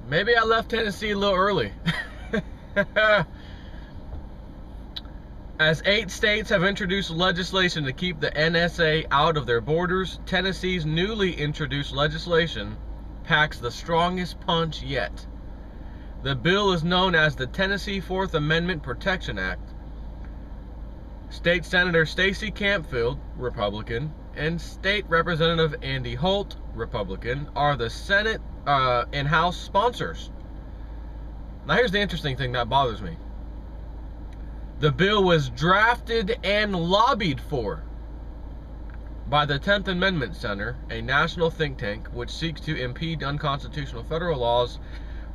Maybe I left Tennessee a little early. As 8 states have introduced legislation to keep the NSA out of their borders, Tennessee's newly introduced legislation packs the strongest punch yet. The bill is known as the Tennessee Fourth Amendment Protection Act. State Senator Stacey Campfield, Republican, and State Representative Andy Holt, Republican, are the Senate and House sponsors. Now here's the interesting thing that bothers me. The bill was drafted and lobbied for by the 10th Amendment Center, a national think tank which seeks to impede unconstitutional federal laws,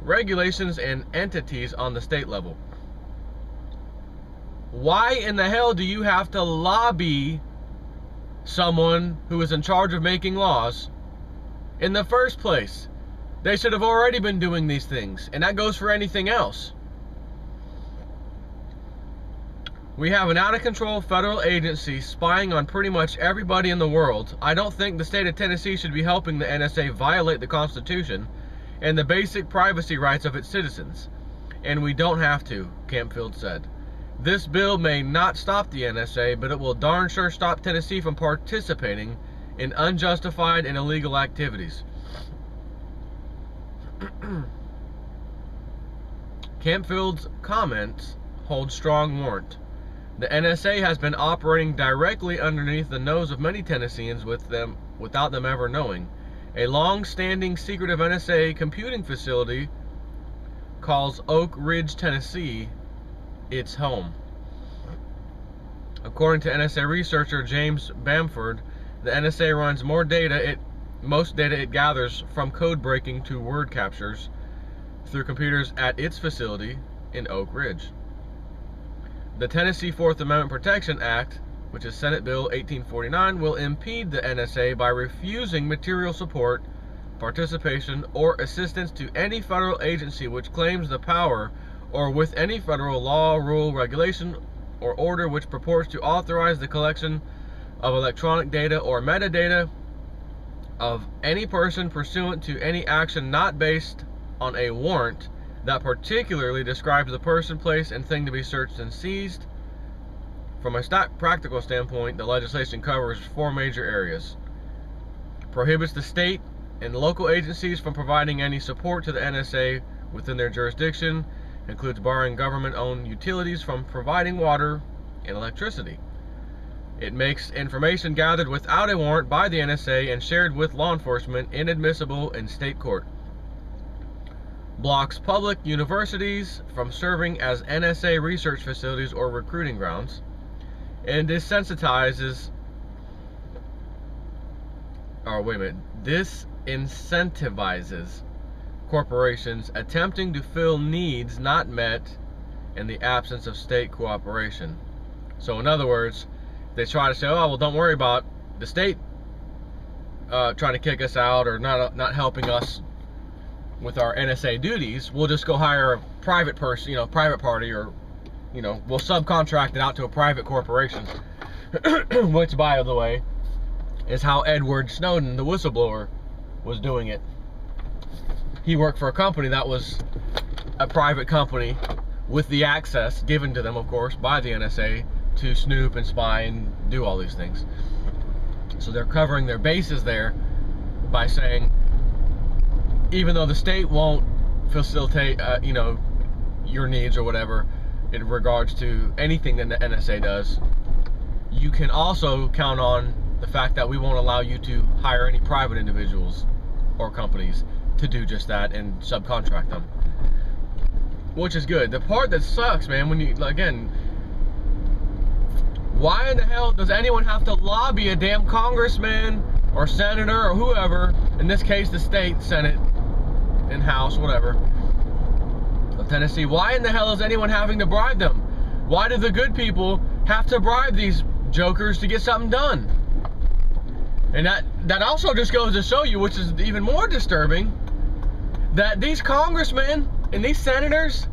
regulations, and entities on the state level. Why in the hell do you have to lobby someone who is in charge of making laws in the first place? They should have already been doing these things, and that goes for anything else. We have an out-of-control federal agency spying on pretty much everybody in the world. I don't think the state of Tennessee should be helping the NSA violate the Constitution and the basic privacy rights of its citizens. And we don't have to, Campfield said. This bill may not stop the NSA, but it will darn sure stop Tennessee from participating in unjustified and illegal activities. Campfield's comments hold strong warrant. The NSA has been operating directly underneath the nose of many Tennesseans without them ever knowing. A long-standing secretive NSA computing facility calls Oak Ridge, Tennessee, its home. According to NSA researcher James Bamford, the NSA runs most data it gathers from code breaking to word captures through computers at its facility in Oak Ridge. The Tennessee Fourth Amendment Protection Act, which is Senate Bill 1849, will impede the NSA by refusing material support, participation, or assistance to any federal agency which claims the power, or with any federal law, rule, regulation, or order which purports to authorize the collection of electronic data or metadata of any person pursuant to any action not based on a warrant that particularly describes the person, place, and thing to be searched and seized. From a practical standpoint, the legislation covers 4 major areas. Prohibits the state and local agencies from providing any support to the NSA within their jurisdiction. Includes barring government-owned utilities from providing water and electricity. It makes information gathered without a warrant by the NSA and shared with law enforcement inadmissible in state court. Blocks public universities from serving as NSA research facilities or recruiting grounds. And disincentivizes corporations attempting to fill needs not met in the absence of state cooperation. So in other words, they try to say, oh, well, don't worry about the state trying to kick us out or not helping us with our NSA duties. We'll just go hire a private person, private party, or we'll subcontract it out to a private corporation. Which, by the way, is how Edward Snowden, the whistleblower, was doing it. He worked for a company that was a private company with the access given to them, of course, by the NSA to snoop and spy and do all these things. So they're covering their bases there by saying, even though the state won't facilitate, your needs or whatever in regards to anything that the NSA does, you can also count on the fact that we won't allow you to hire any private individuals or companies to do just that and subcontract them, which is good. The part that sucks, man, when you, again, why in the hell does anyone have to lobby a damn congressman or senator or whoever, in this case the state senate and house, whatever, of Tennessee? Why in the hell is anyone having to bribe them? Why do the good people have to bribe these jokers to get something done? And that also just goes to show you, which is even more disturbing, that these congressmen and these senators,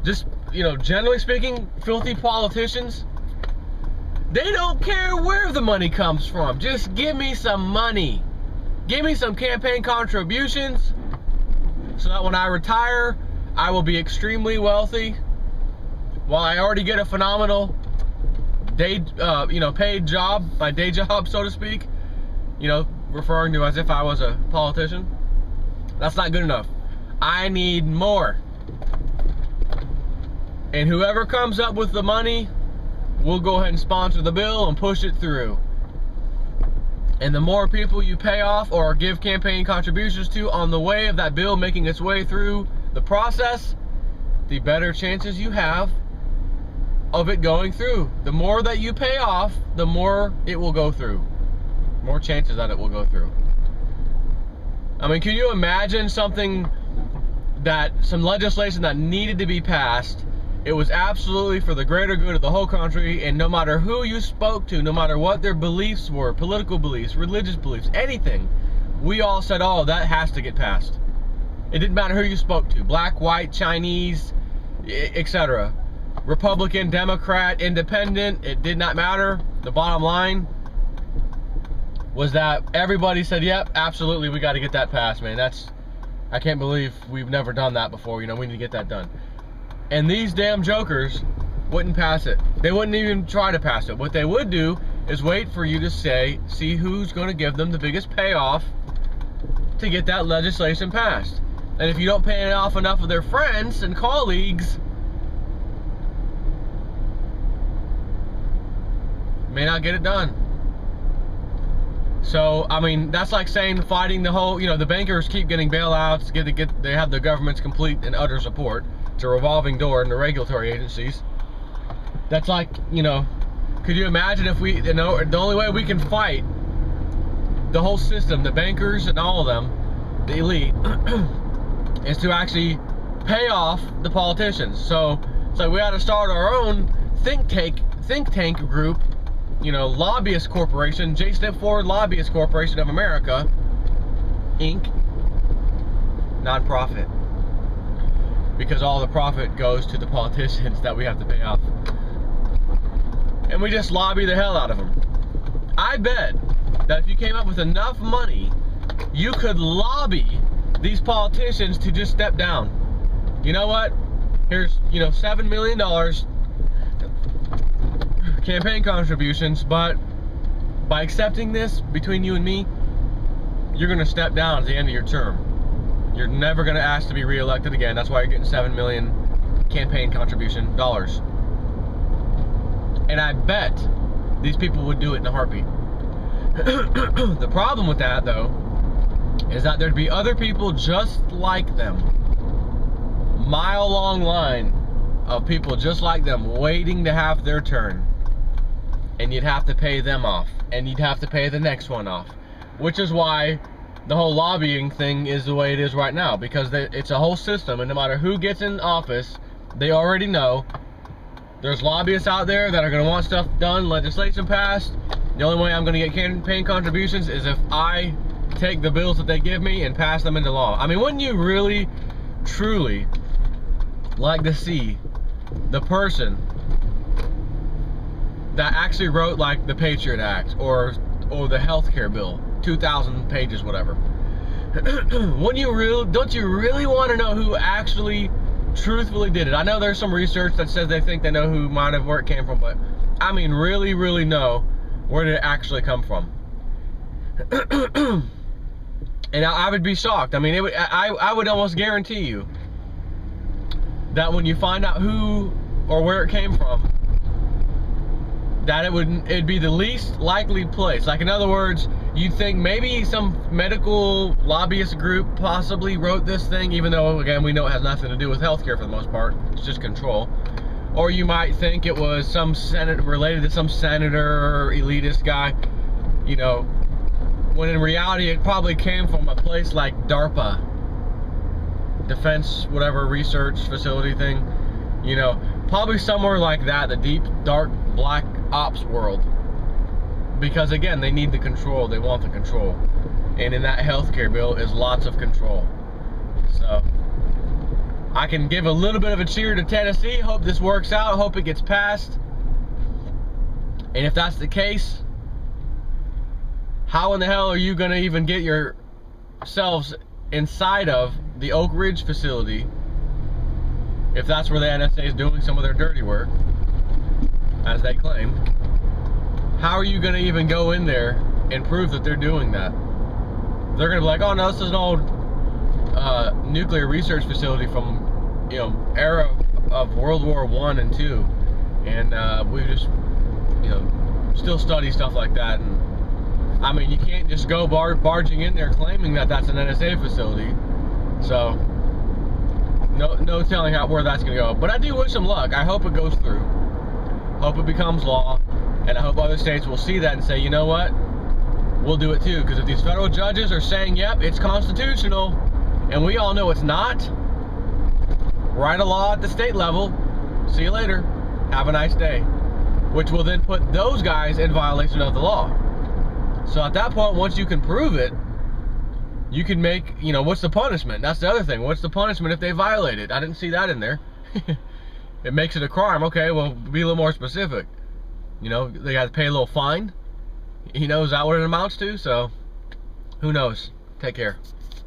just, generally speaking, filthy politicians, they don't care where the money comes from. Just give me some money. Give me some campaign contributions so that when I retire, I will be extremely wealthy, while I already get a phenomenal day, paid job, my day job, so to speak, referring to as if I was a politician. That's not good enough. I need more. And whoever comes up with the money, we'll go ahead and sponsor the bill and push it through. And the more people you pay off or give campaign contributions to on the way of that bill making its way through the process, the better chances you have of it going through. The more that you pay off, the more it will go through. More chances that it will go through. I mean, can you imagine some legislation that needed to be passed? It was absolutely for the greater good of the whole country, and no matter who you spoke to, no matter what their beliefs were, political beliefs, religious beliefs, anything, we all said, oh, that has to get passed. It didn't matter who you spoke to, black, white, Chinese, etc. Republican, Democrat, Independent, it did not matter. The bottom line was that everybody said, yep, absolutely, we got to get that passed, man. I can't believe we've never done that before. We need to get that done. And these damn jokers wouldn't pass it. They wouldn't even try to pass it. What they would do is wait for you to see who's going to give them the biggest payoff to get that legislation passed. And if you don't pay off enough of their friends and colleagues, you may not get it done. So, I mean, that's like saying fighting the whole, the bankers keep getting bailouts, they have the government's complete and utter support. It's a revolving door in the regulatory agencies. That's like, could you imagine if the only way we can fight the whole system, the bankers and all of them, the elite, is to actually pay off the politicians. So we ought to start our own think tank group, lobbyist corporation, J-Step Forward Lobbyist Corporation of America, Inc., non-profit. Because all the profit goes to the politicians that we have to pay off. And we just lobby the hell out of them. I bet that if you came up with enough money, you could lobby these politicians to just step down. You know what? Here's, $7 million campaign contributions, but by accepting this between you and me, you're going to step down at the end of your term. You're never going to ask to be reelected again. That's why you're getting $7 million campaign contribution dollars. And I bet these people would do it in a heartbeat. The problem with that, though, is that there'd be other people just like them. Mile-long line of people just like them waiting to have their turn. And you'd have to pay them off. And you'd have to pay the next one off. Which is why the whole lobbying thing is the way it is right now, because it's a whole system, and no matter who gets in office, they already know there's lobbyists out there that are going to want stuff done, legislation passed. The only way I'm going to get campaign contributions is if I take the bills that they give me and pass them into law. I mean, wouldn't you really, truly like to see the person that actually wrote like the Patriot Act or the healthcare bill, 2,000 pages, whatever? Don't you really want to know who actually truthfully did it? I know there's some research that says they think they know where it came from, but I mean, really, really know where did it actually come from? And I would be shocked. I mean, I would almost guarantee you that when you find out who or where it came from, that it'd be the least likely place. Like, in other words, you'd think maybe some medical lobbyist group possibly wrote this thing, even though, again, we know it has nothing to do with healthcare for the most part. It's just control. Or you might think it was some related to some senator or elitist guy, when in reality it probably came from a place like DARPA, defense whatever research facility thing, probably somewhere like that, the deep dark black ops world. Because again, they need the control, they want the control, and in that healthcare bill is lots of control. So I can give a little bit of a cheer to Tennessee. Hope this works out, hope it gets passed. And if that's the case, how in the hell are you going to even get yourselves inside of the Oak Ridge facility, if that's where the NSA is doing some of their dirty work, as they claim, how are you going to even go in there and prove that they're doing that? They're going to be like, oh no, this is an old nuclear research facility from, you know, era of World War I and II, and we just, you know, still study stuff like that. And I mean, you can't just go barging in there claiming that that's an NSA facility. So no telling where that's going to go. But I do wish them luck. I hope it goes through. Hope it becomes law, and I hope other states will see that and say, you know what, we'll do it too. Because if these federal judges are saying, yep, it's constitutional, and we all know it's not, write a law at the state level. See you later. Have a nice day. Which will then put those guys in violation of the law. So at that point, once you can prove it, you can make, you know, what's the punishment? That's the other thing. What's the punishment if they violate it? I didn't see that in there. It makes it a crime. Okay, well, be a little more specific. You know, they got to pay a little fine. You know, is that what it amounts to? So, who knows? Take care.